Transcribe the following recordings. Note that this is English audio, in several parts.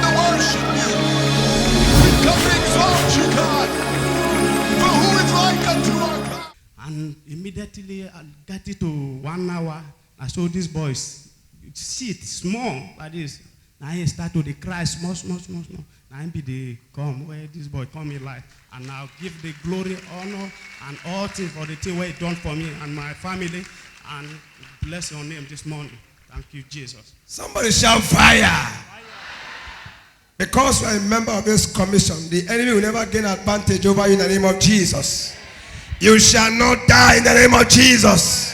to worship you. We've come to exalt you, God. For who is like unto our God? And immediately I got it to 1 hour. I saw these boys sit small like this. Now he start to cry small. Now he be the come where this boy come in life. And I'll give the glory, honor, and all things for the thing where he done for me and my family. And bless your name this morning. Thank you, Jesus. Somebody shout fire. Because you are a member of this commission, the enemy will never gain advantage over you in the name of Jesus. You shall not die in the name of Jesus.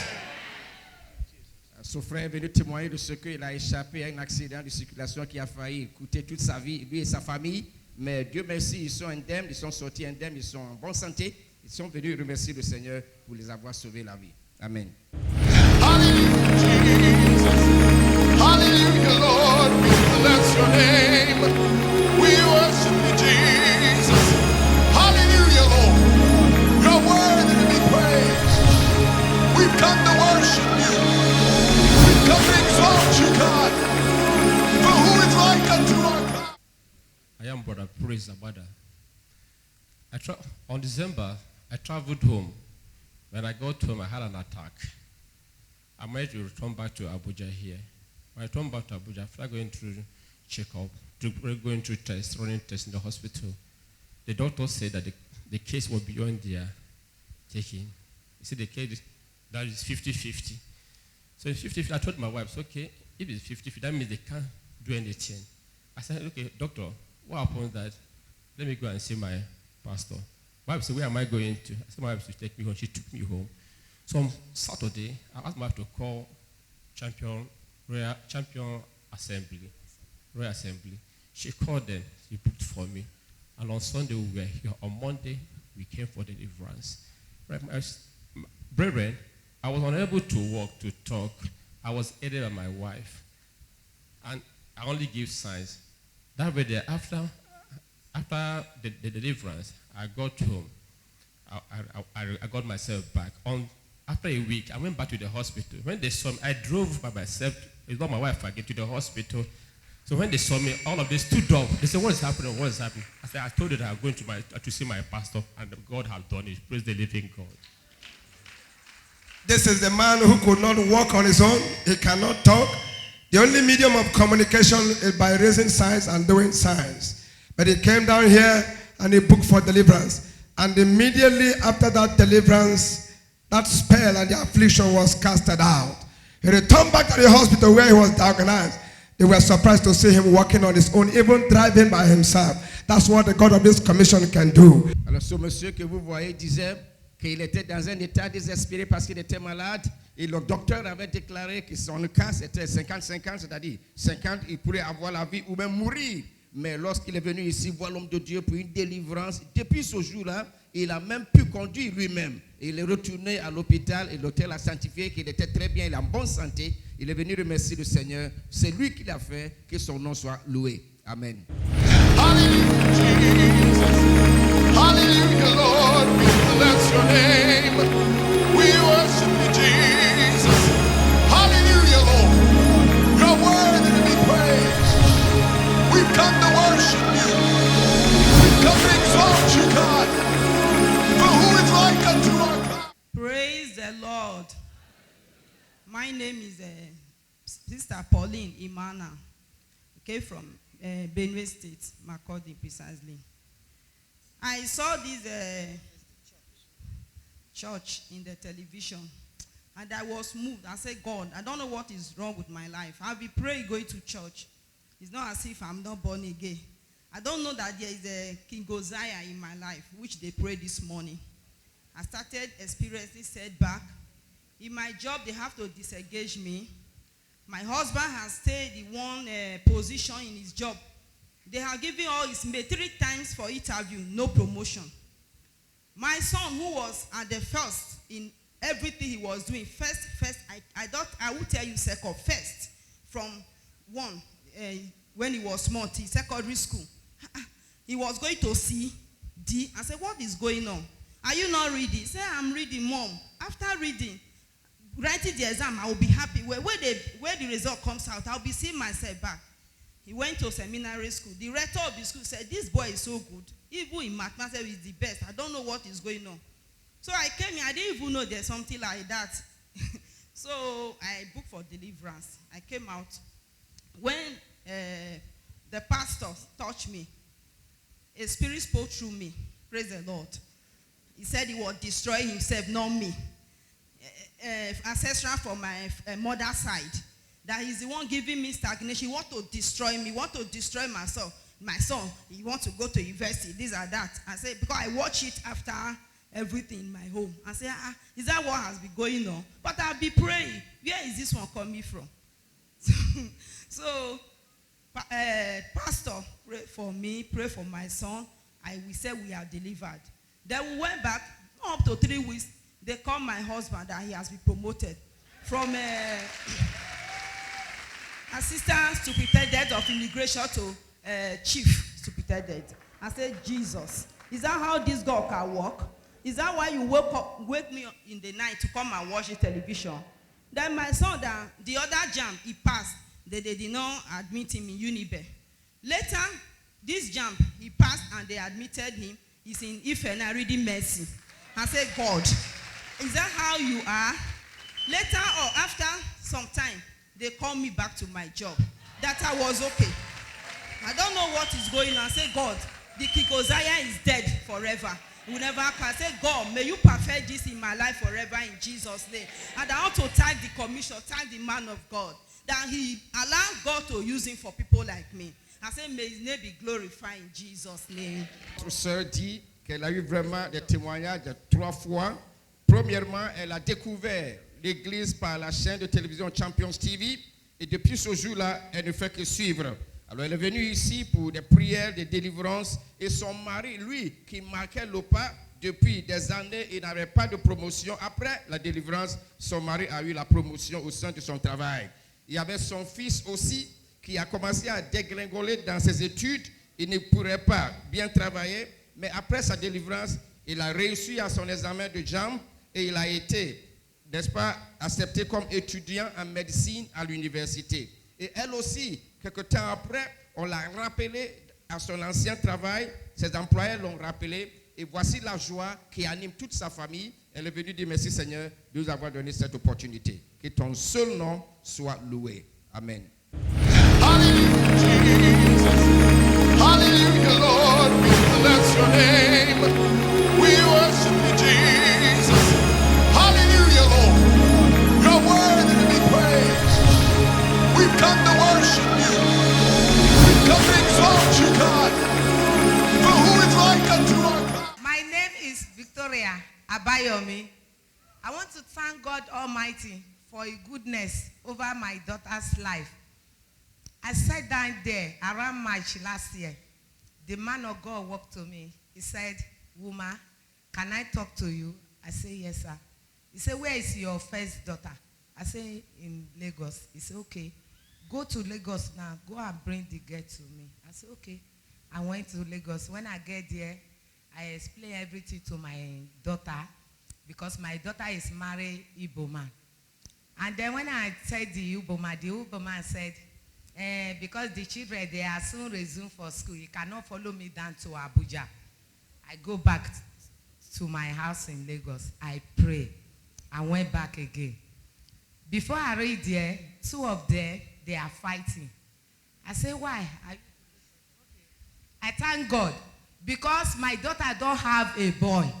Son frère est venu témoigner de ce qu'il a échappé à un accident de circulation qui a failli coûter toute sa vie, lui et sa famille. Mais Dieu merci, ils sont indemnes, ils sont sortis indemnes, ils sont en bonne santé. Ils sont venus remercier le Seigneur pour les avoir sauvé la vie. Amen. Hallelujah, Jesus. Hallelujah, Lord. We bless your name. We worship you, Jesus. Hallelujah, Lord. You're worthy to be praised. We've come to worship you. We've come to exalt you, God. For who is like unto our God? I am Brother Praise Abada. On December, I traveled home. When I got home, I had an attack. I managed to return back to Abuja here. When I returned back to Abuja, after going through checkup, going through tests, running tests in the hospital, the doctor said that the case was beyond their taking. He said the case that is 50-50. So in 50-50, I told my wife, okay, if it's 50-50, that means they can't do anything. I said, okay, doctor, what happens that? Let me go and see my pastor. My wife said, where am I going to? I said, my wife should take me home. She took me home. So on Saturday, I asked my wife to call Champion Assembly, Royal Assembly. She called them. She booked for me. And on Sunday, we were here. On Monday, we came for deliverance. Right, brethren, I was unable to walk, to talk. I was aided by my wife. And I only give signs. That way there, after the deliverance, I got home. I got myself back. After a week, I went back to the hospital. When they saw me, I drove by myself. It's not my wife again to the hospital. So when they saw me, all of this stood up. They said, what is happening? What is happening? I said, I told you that I'm going to see my pastor, and God has done it. Praise the living God. This is the man who could not walk on his own. He cannot talk. The only medium of communication is by raising signs and doing signs. But he came down here and he booked for deliverance. And immediately after that deliverance, that spell and the affliction was casted out. He returned back to the hospital where he was diagnosed. They were surprised to see him walking on his own, even driving by himself. That's what the God of this commission can do. Alors ce monsieur que vous voyez disait qu'il était dans un état désespéré parce qu'il était malade. Et le docteur avait déclaré que son cas c'était 50-50, c'est-à-dire 50, il pourrait avoir la vie ou même mourir. Mais lorsqu'il est venu ici voir l'homme de Dieu pour une délivrance, depuis ce jour-là, il a même pu conduire lui-même. Il est retourné à l'hôpital et l'hôtel a sanctifié qu'il était très bien, il est en bonne santé. Il est venu remercier le Seigneur. C'est lui qui l'a fait, que son nom soit loué. Amen. Hallelujah, Jesus. Hallelujah, Lord. We bless your name. We worship you, Jesus. Hallelujah, Lord. You're worthy to be praised. We've come to worship you. We've come to exalt you, God. For who is like unto our God? Praise the Lord. My name is Sister Pauline Imana. Okay, from Benue State, Makurdi precisely. I saw this church in the television, and I was moved. I said, God, I don't know what is wrong with my life. I'll be praying going to church. It's not as if I'm not born again. I don't know that there is a King Uzziah in my life, which they prayed this morning. I started experiencing setback. In my job, they have to disengage me. My husband has stayed in one position in his job. They have given all his mate 3 times for interview, no promotion. My son, who was at the first in everything he was doing, first, I will tell you second, first, from one, when he was small, till secondary school. He was going to C, D. I said, what is going on? Are you not reading? He said, I'm reading, Mom. After reading, writing the exam, I will be happy. Where the result comes out, I'll be seeing myself back. He went to seminary school. The rector of the school said, this boy is so good. Even in mathematics, he's the best. I don't know what is going on. So I came here. I didn't even know there's something like that. So I booked for deliverance. I came out. When the pastor touched me, a spirit spoke through me. Praise the Lord. He said he would destroy himself, not me. Ancestral from my mother's side. That he's the one giving me stagnation. He want to destroy me. Want to destroy myself. My son, he wants to go to university. This or that. I said, because I watch it after everything in my home. I say, is that what has been going on? But I'll be praying. Where is this one coming from? So pastor, pray for me, pray for my son. We said we are delivered. Then we went back, up to 3 weeks. They called my husband that he has been promoted from assistant superintendent of immigration to chief superintendent. I said, Jesus, is that how this God can work? Is that why you wake me up in the night to come and watch the television? Then my son, the other jam, he passed. They did not admit him in Unibe. Later, this jam, he passed and they admitted him. He's in Ifena reading mercy. I said, God, is that how you are? Later or after some time, they called me back to my job. That I was okay. I don't know what is going on. I said, God, the Kikosaya is dead forever. He will never come. I said, God, may you perfect this in my life forever in Jesus' name. And I want to thank the commission, thank the man of God, that he allowed God to use him for people like me. I said, may his name be glorified in Jesus' name. Notre sœur dit qu'elle a eu vraiment des témoignages de 3 fois. Premièrement, elle a découvert l'église par la chaîne de télévision Champions TV. Et depuis ce jour-là, elle ne fait que suivre. Alors elle est venue ici pour des prières, des délivrances. Et son mari, lui, qui marquait le pas depuis des années, il n'avait pas de promotion. Après la délivrance, son mari a eu la promotion au sein de son travail. Il y avait son fils aussi qui a commencé à dégringoler dans ses études. Il ne pourrait pas bien travailler. Mais après sa délivrance, il a réussi à son examen de JAMB et il a été, n'est-ce pas, accepté comme étudiant en médecine à l'université. Et elle aussi, quelque temps après, on l'a rappelé à son ancien travail. Ses employés l'ont rappelé. Et voici la joie qui anime toute sa famille. Elle est venue dire merci Seigneur de nous avoir donné cette opportunité. Que ton seul nom soit loué. Amen. Hallelujah, Jesus. Hallelujah, Lord. We bless your name. We worship you, Jesus. Hallelujah, Lord. You're worthy to be praised. We've come to worship you. We've come to exalt you, God. For who is like unto our God? My name is Victoria Abayomi. I want to thank God Almighty for His goodness over my daughter's life. I sat down there around March last year. The man of God walked to me. He said, "Woman, can I talk to you?" I said, "Yes, sir." He said, "Where is your first daughter?" I said, "In Lagos." He said, "Okay, go to Lagos now. Go and bring the girl to me." I said, "Okay." I went to Lagos. When I get there, I explained everything to my daughter because my daughter is married Igbo man. And then when I said the Igbo man said, because the children, they are soon resume for school, you cannot follow me down to Abuja. I go back to my house in Lagos. I pray. I went back again. Before I read there, 2 of them, they are fighting. I say, why? I thank God because my daughter don't have a boy.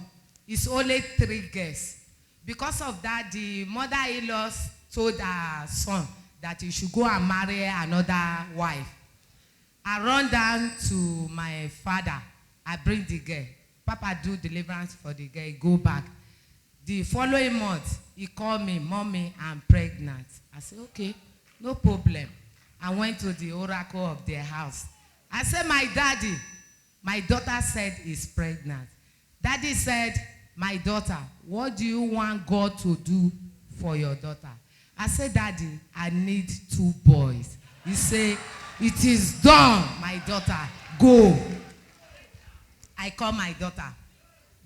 It's only 3 girls. Because of that, the mother-in-law told her son that he should go and marry another wife. I run down to my father. I bring the girl. Papa do deliverance for the girl. Go back. The following month, he called me, "Mommy, I'm pregnant." I said, "Okay, no problem." I went to the oracle of their house. I said, "My daddy, my daughter said is pregnant." Daddy said, "My daughter, what do you want God to do for your daughter?" I said, "Daddy, I need 2 boys." He said, "It is done, my daughter. Go." I called my daughter.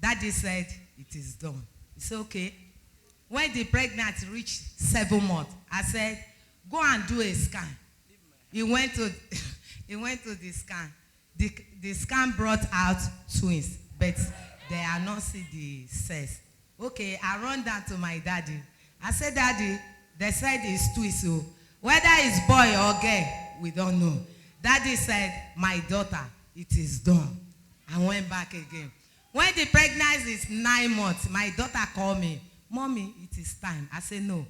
Daddy said, "It is done." He said, "Okay." When the pregnancy reached 7 months, I said, "Go and do a scan." He went to He went to the scan. The scan brought out twins, but they are not see the cells. Okay, I run down to my daddy. I said, Daddy, they said it's twins. So whether it's boy or girl, we don't know. Daddy said, my daughter, it is done. I went back again. When the pregnancy is 9 months, my daughter called me. Mommy, it is time. I said, no.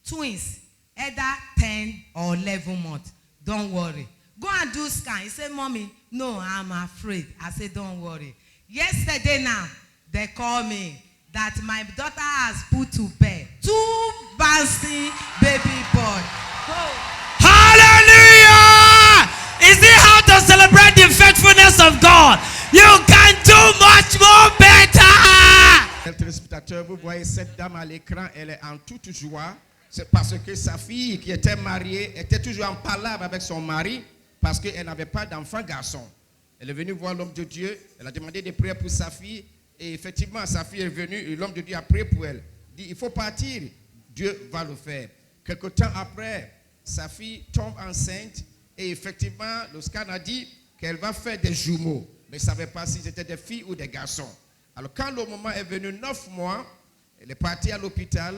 Twins, either 10 or 11 months. Don't worry. Go and do scan. He said, Mommy, no, I'm afraid. I said, don't worry. Yesterday now, they called me that my daughter has put to bed 2 bouncing baby boy. Oh. Hallelujah! Is it how to celebrate the faithfulness of God? You can do much more better. Téléspectateurs, vous voyez cette dame à l'écran, elle est en toute joie. C'est parce que sa fille qui était mariée était toujours en palabre avec son mari parce qu'elle n'avait pas d'enfant garçon. Elle est venue voir l'homme de Dieu, elle a demandé des prières pour sa fille et effectivement sa fille est venue et l'homme de Dieu a prié pour elle. Il dit il faut partir, Dieu va le faire. Quelque temps après, sa fille tombe enceinte et effectivement le scan a dit qu'elle va faire des jumeaux, mais elle ne savait pas si c'était des filles ou des garçons. Alors quand le moment est venu, 9 mois, elle est partie à l'hôpital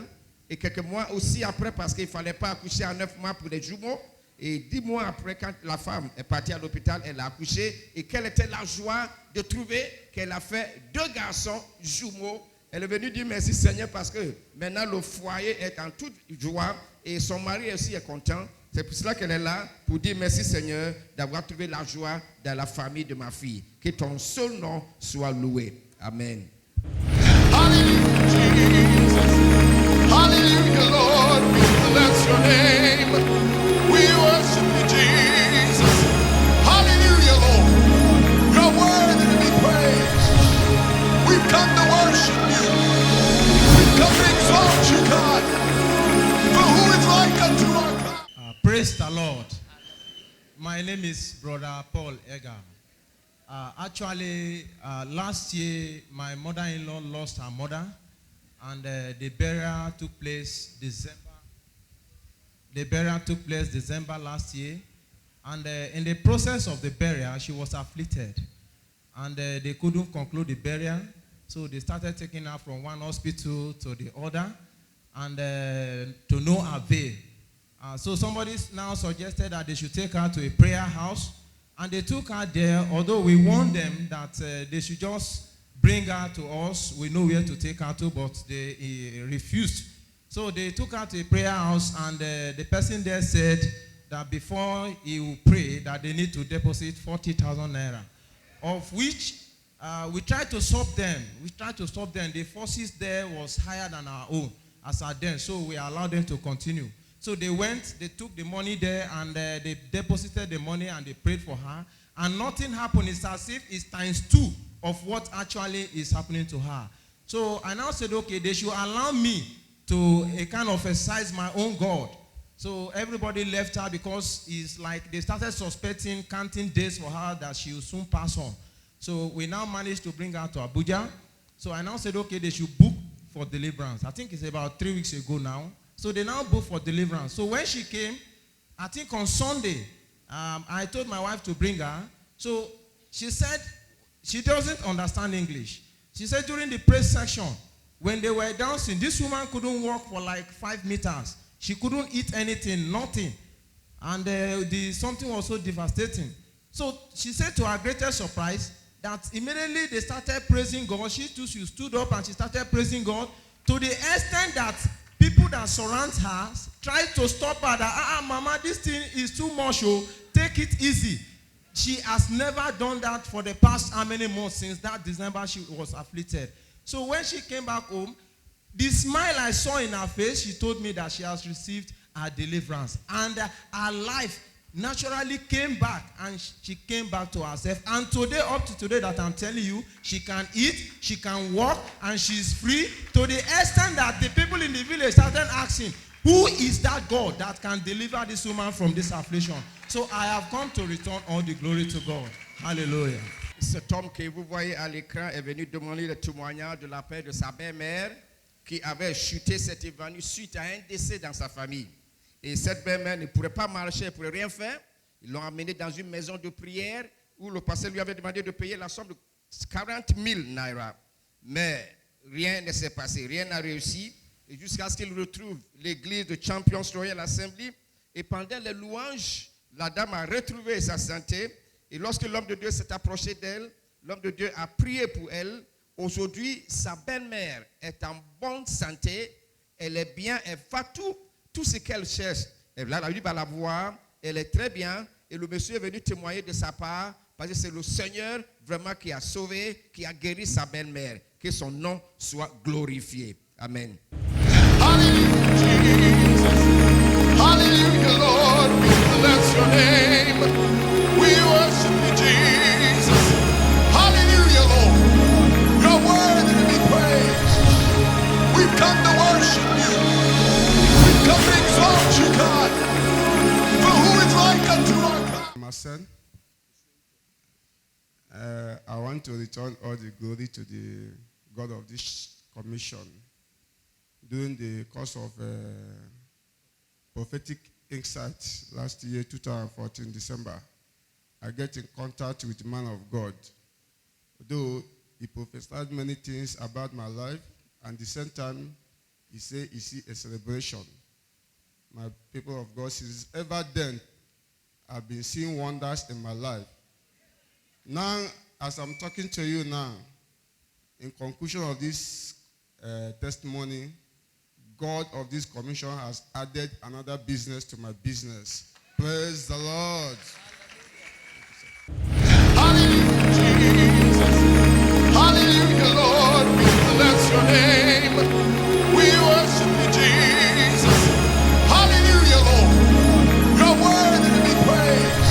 et quelques mois aussi après parce qu'il ne fallait pas accoucher en 9 mois pour les jumeaux. Et 10 mois après, quand la femme est partie à l'hôpital, elle a accouché. Et quelle était la joie de trouver qu'elle a fait 2 garçons jumeaux. Elle est venue dire merci Seigneur parce que maintenant le foyer est en toute joie et son mari aussi est content. C'est pour cela qu'elle est là pour dire merci Seigneur d'avoir trouvé la joie dans la famille de ma fille. Que ton seul nom soit loué. Amen. Hallelujah, Jesus. Hallelujah, Lord. We bless your name. We worship you, Jesus. Hallelujah, Lord. You're worthy to be praised. We've come to worship you. We've come to exalt you, God. For who is like unto our God? Praise the Lord. My name is Brother Paul Egar. Actually, last year, my mother-in-law lost her mother, and the burial took place December. The burial took place December last year, and in the process of the burial, she was afflicted, and they couldn't conclude the burial, so they started taking her from one hospital to the other, and to no avail. So somebody now suggested that they should take her to a prayer house. And they took her there, although we warned them that they should just bring her to us. We know where to take her to, but they refused. So they took her to a prayer house, and the person there said that before he will pray, that they need to deposit 40,000 naira, of which we tried to stop them. The forces there was higher than our own as at then, so we allowed them to continue. So they went, they took the money there, and they deposited the money, and they prayed for her. And nothing happened. It's as if it's ×2 of what actually is happening to her. So I now said, okay, they should allow me to kind of exercise my own God. So everybody left her because it's like they started suspecting, counting days for her that she will soon pass on. So we now managed to bring her to Abuja. So I now said, okay, they should book for deliverance. I think it's about 3 weeks ago now. So they now booked for deliverance. So when she came, I think on Sunday, I told my wife to bring her. So she said she doesn't understand English. She said during the praise section, when they were dancing, this woman couldn't walk for like 5 meters. She couldn't eat anything, nothing. And something was so devastating. So she said to her greatest surprise that immediately they started praising God. She too, she stood up and she started praising God to the extent that people that surround her tried to stop her that, mama, this thing is too much, oh, take it easy. She has never done that for the past how many months since that December she was afflicted. So when she came back home, the smile I saw in her face, she told me that she has received her deliverance. And her life naturally came back, and she came back to herself. And today, up to today that I'm telling you, she can eat, she can walk, and she's free to the extent that the people in the village started asking, who is that God that can deliver this woman from this affliction? So I have come to return all the glory to God. Hallelujah. Cet homme que vous voyez à l'écran est venu demander le témoignage de la paix de sa belle-mère qui avait chuté, s'est évanouie suite à un décès dans sa famille. Et cette belle-mère ne pourrait pas marcher, elle ne pourrait rien faire. Ils l'ont amené dans une maison de prière où le pasteur lui avait demandé de payer la somme de 40 000 naira. Mais rien ne s'est passé, rien n'a réussi. Et jusqu'à ce qu'il retrouve l'église de Champions Royal Assembly. Et pendant les louanges, la dame a retrouvé sa santé. Et lorsque l'homme de Dieu s'est approché d'elle, l'homme de Dieu a prié pour elle. Aujourd'hui, sa belle-mère est en bonne santé. Elle est bien, elle fait tout ce qu'elle cherche. Elle a lui va la voir, elle est très bien. Et le monsieur est venu témoigner de sa part parce que c'est le Seigneur vraiment qui a sauvé, qui a guéri sa belle-mère. Que son nom soit glorifié. Amen. Hallelujah, Jesus. Hallelujah, Lord. We bless your name. We worship you, Jesus. Hallelujah, Lord. You're worthy to be praised. We've come to worship you. We've come to exalt you, God. For who is like unto our God? My son, I want to return all the glory to the God of this commission. During the course of prophetic insight last year, 2014, December, I get in contact with a man of God. Though he prophesied many things about my life, and at the same time, he said he see a celebration. My people of God, since ever then, I've been seeing wonders in my life. Now, as I'm talking to you now, in conclusion of this testimony, God of this commission has added another business to my business. Praise the Lord. Hallelujah, Jesus. Hallelujah, Lord. We bless your name. We worship you, Jesus. Hallelujah, Lord. You're worthy to be praised.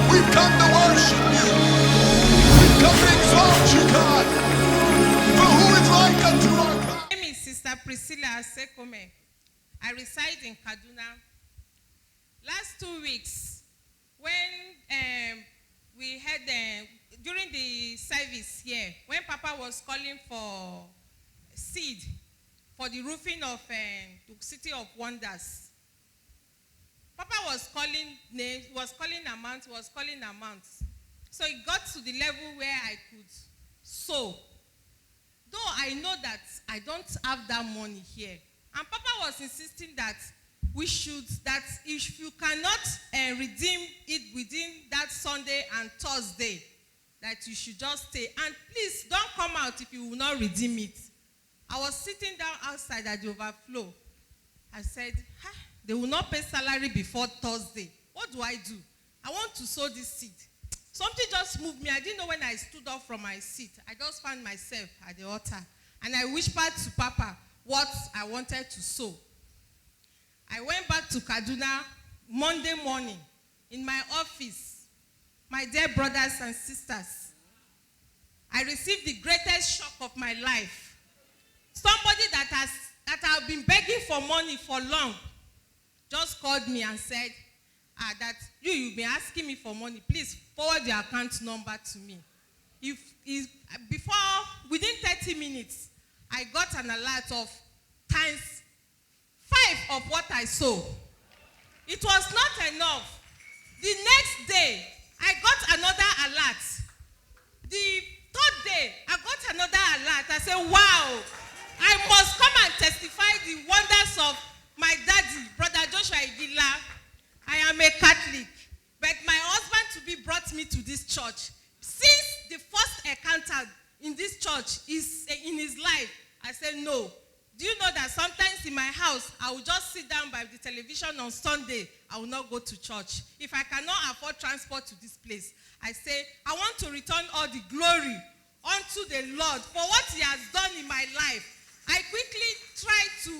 We've come to worship you. We've come to exalt you, God. For who is like unto our God? My name is Sister Priscilla Sekome. I reside in Kaduna. Last 2 weeks, when we had during the service here, when Papa was calling for seed for the roofing of the City of Wonders, Papa was calling amounts. So it got to the level where I could sow. Though I know that I don't have that money here. And Papa was insisting that if you cannot redeem it within that Sunday and Thursday, that you should just stay. And please don't come out if you will not redeem it. I was sitting down outside at the overflow. I said, they will not pay salary before Thursday. What do I do? I want to sow this seed. Something just moved me. I didn't know when I stood up from my seat. I just found myself at the altar. And I whispered to Papa what I wanted to sow. I went back to Kaduna Monday morning in my office. My dear brothers and sisters, I received the greatest shock of my life. Somebody that I've been begging for money for long just called me and said, that you've been asking me for money. Please forward your account number to me. Within 30 minutes, I got an alert of times 5 of what I sow. It was not enough. The next day, I got another alert. The third day, I got another alert. I said, wow, I must come and testify the wonders of my daddy, Brother Joshua Igila. I am a Catholic, but my husband-to-be brought me to this church. Since the first encounter in this church is in his life, I said, no. Do you know that sometimes in my house, I will just sit down by the television on Sunday. I will not go to church. If I cannot afford transport to this place, I say, I want to return all the glory unto the Lord for what he has done in my life. I quickly tried to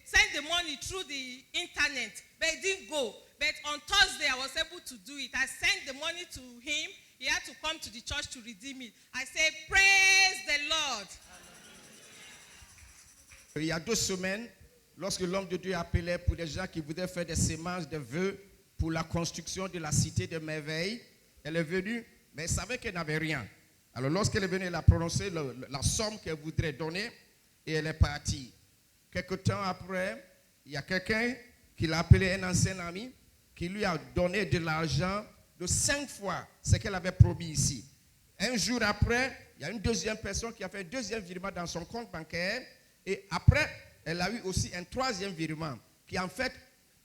send the money through the internet, but it didn't go. But on Thursday, I was able to do it. I sent the money to him. He had to come to the church to redeem it. I said, praise the Lord. Il y a 2 semaines, lorsque l'homme de Dieu appelait pour des gens qui voudraient faire des semences, des vœux pour la construction de la cité de merveille, elle est venue, mais elle savait qu'elle n'avait rien. Alors lorsqu'elle est venue, elle a prononcé la somme qu'elle voudrait donner et elle est partie. Quelque temps après, il y a quelqu'un qui l'a appelé, un ancien ami, qui lui a donné de l'argent de 5 fois ce qu'elle avait promis ici. Un jour après, il y a une deuxième personne qui a fait un deuxième virement dans son compte bancaire. Et après, elle a eu aussi un troisième virement qui en fait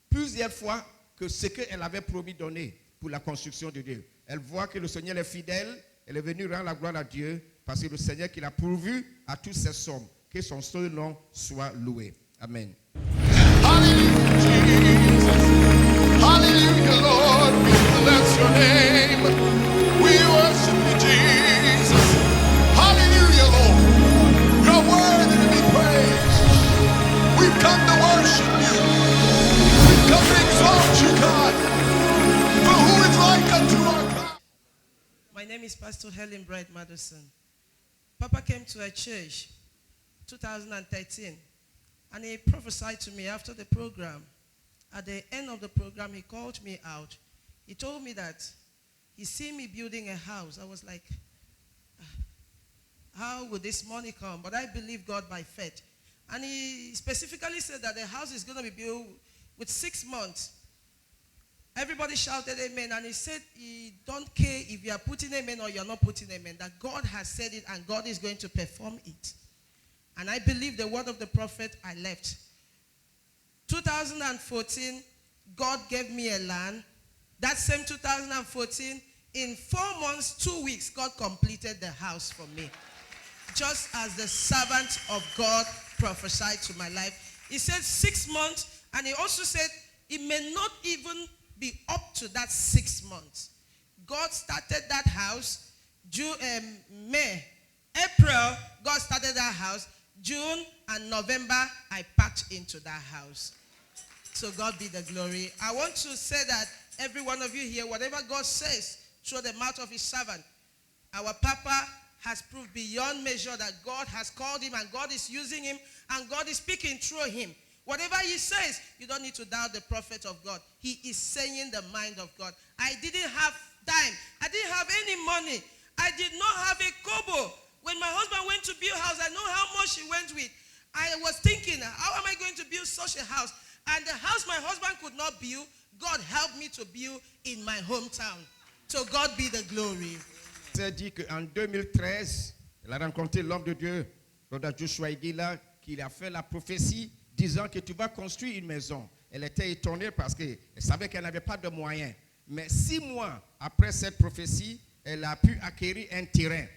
plusieurs fois que ce qu'elle avait promis donner pour la construction de Dieu. Elle voit que le Seigneur est fidèle. Elle est venue rendre la gloire à Dieu parce que le Seigneur qui l'a pourvu à toutes ces sommes. Que son seul nom soit loué. Amen. Hallelujah, Jesus. Hallelujah, Lord. We bless your name. We worship you, Jesus. Hallelujah, Lord. You're worthy to be praised. We've come to worship you. We've come to exalt you, God. For who is like unto our God? My name is Pastor Helen Bright Madison. Papa came to a church 2013 and he prophesied to me after the program. At the end of the program, he called me out. He told me that he see me building a house. I was like, how would this money come? But I believe God by faith. And he specifically said that the house is going to be built with 6 months. Everybody shouted amen. And he said he don't care if you are putting amen or you're not putting amen. That God has said it and God is going to perform it. And I believe the word of the prophet. I left. 2014, God gave me a land. That same 2014, in 4 months, 2 weeks, God completed the house for me. Just as the servant of God prophesied to my life. He said 6 months, and he also said it may not even be up to that 6 months. God started that house, May, April, God started that house. June and November, I packed into that house. So God be the glory. I want to say that every one of you here, whatever God says through the mouth of his servant, our Papa has proved beyond measure that God has called him and God is using him and God is speaking through him. Whatever he says, you don't need to doubt the prophet of God. He is saying the mind of God. I didn't have time. I didn't have any money. I did not have a kobo. When my husband went to build a house, I know how much he went with. I was thinking, how am I going to build such a house? And the house my husband could not build, God helped me to build in my hometown. So God be the glory. C'est dit qu'en 2013, elle a rencontré l'homme de Dieu, Brother Joshua Igila, qui a fait la prophétie disant que tu vas construire une maison. Elle était étonnée parce qu'elle savait qu'elle n'avait pas de moyens. Mais 6 mois après cette prophétie, elle a pu acquérir un terrain.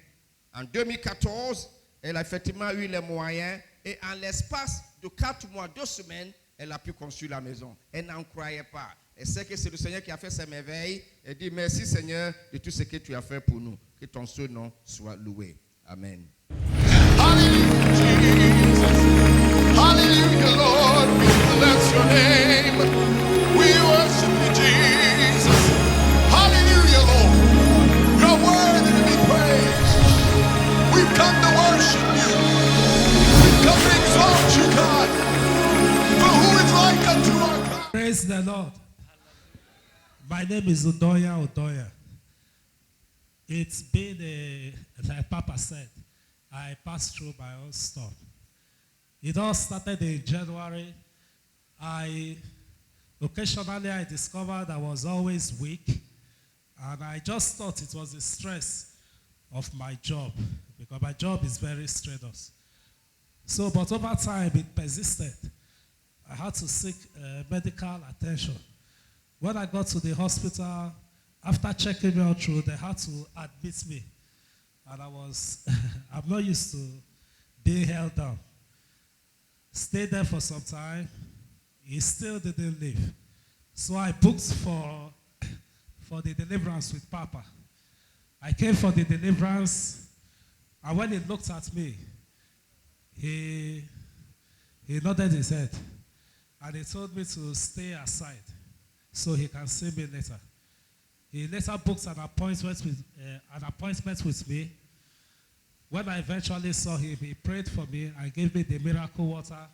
En 2014, elle a effectivement eu les moyens et en l'espace de 4 mois, 2 semaines, elle a pu construire la maison. Elle n'en croyait pas. Elle sait que c'est le Seigneur qui a fait ses merveilles. Elle dit merci Seigneur de tout ce que tu as fait pour nous. Que ton seul nom soit loué. Amen. Hallelujah, Jesus. Hallelujah, Lord. We bless your name. We worship you, Jesus. Hallelujah, Lord. You're worthy to be praised. We've come to worship you. We've come to exalt you, God. For who is like unto our God? Praise the Lord. My name is Udoya Udoya. It's been, like Papa said, I passed through my own stuff. It all started in January. Occasionally I discovered I was always weak, and I just thought it was the stress of my job, because my job is very strenuous. So, but over time it persisted. I had to seek medical attention. When I got to the hospital, after checking me out through, they had to admit me. And I'm not used to being held down. Stayed there for some time. He still didn't leave. So I booked for the deliverance with Papa. I came for the deliverance, and when he looked at me, he nodded his head. And he told me to stay aside so he can see me later. He later booked an appointment with me. When I eventually saw him, he prayed for me and gave me the miracle water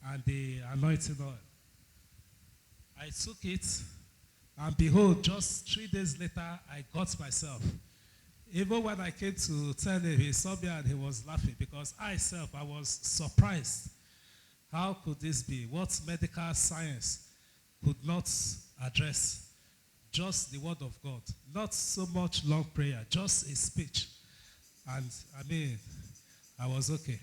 and the anointing oil. I took it, and behold, just 3 days later, I got myself. Even when I came to tell him, he saw me and he was laughing, because I was surprised. How could this be? What medical science could not address. Just the word of God. Not so much long prayer, just a speech. And I mean, I was okay.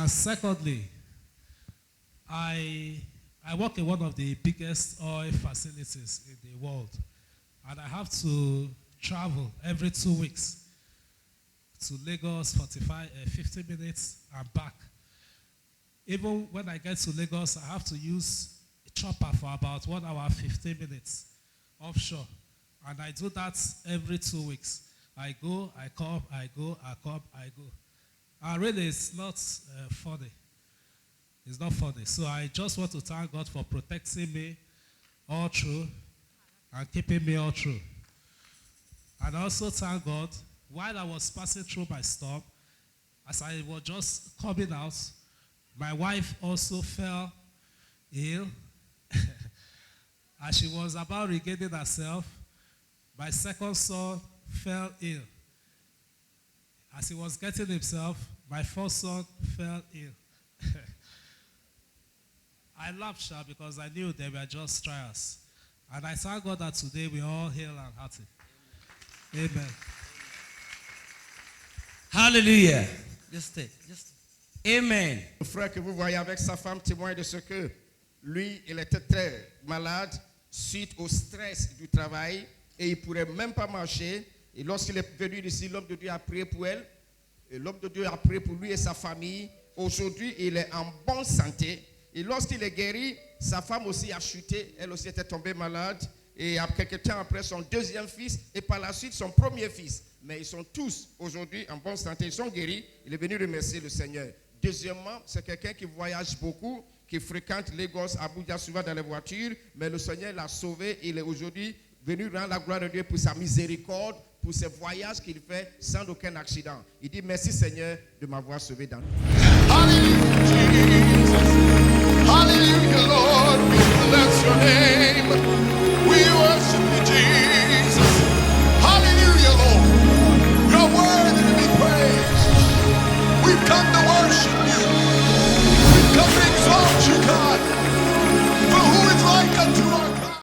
Secondly, I work in one of the biggest oil facilities in the world. And I have to travel every 2 weeks to Lagos, 50 minutes and back. Even when I get to Lagos, I have to use a chopper for about 1 hour, 15 minutes offshore. And I do that every 2 weeks. I go, I come, I go, I come, I go. And really, it's not funny. It's not funny. So I just want to thank God for protecting me all through and keeping me all through. And also thank God, while I was passing through my storm, as I was just coming out, my wife also fell ill. As she was about regaining herself, my second son fell ill. As he was getting himself, my first son fell ill. I laughed, sha, because I knew they were just trials. And I thank God that today we are all healed and healthy. Amen. Hallelujah. Just stay. Amen. Le frère que vous voyez avec sa femme témoigne de ce que lui, il était très malade suite au stress du travail et il ne pourrait même pas marcher. Et lorsqu'il est venu ici, l'homme de Dieu a prié pour elle. Et l'homme de Dieu a prié pour lui et sa famille. Aujourd'hui, il est en bonne santé. Et lorsqu'il est guéri, sa femme aussi a chuté. Elle aussi était tombée malade. Et quelque temps après, son deuxième fils et par la suite, son premier fils. Mais ils sont tous aujourd'hui en bonne santé. Ils sont guéris. Il est venu remercier le Seigneur. Deuxièmement, c'est quelqu'un qui voyage beaucoup, qui fréquente Lagos, Abuja souvent dans les voitures. Mais le Seigneur l'a sauvé. Il est aujourd'hui venu rendre la gloire de Dieu pour sa miséricorde, pour ses voyages qu'il fait sans aucun accident. Il dit merci Seigneur de m'avoir sauvé dans Hallelujah, Jesus. Hallelujah, Lord. We bless your name. We worship you, Jesus.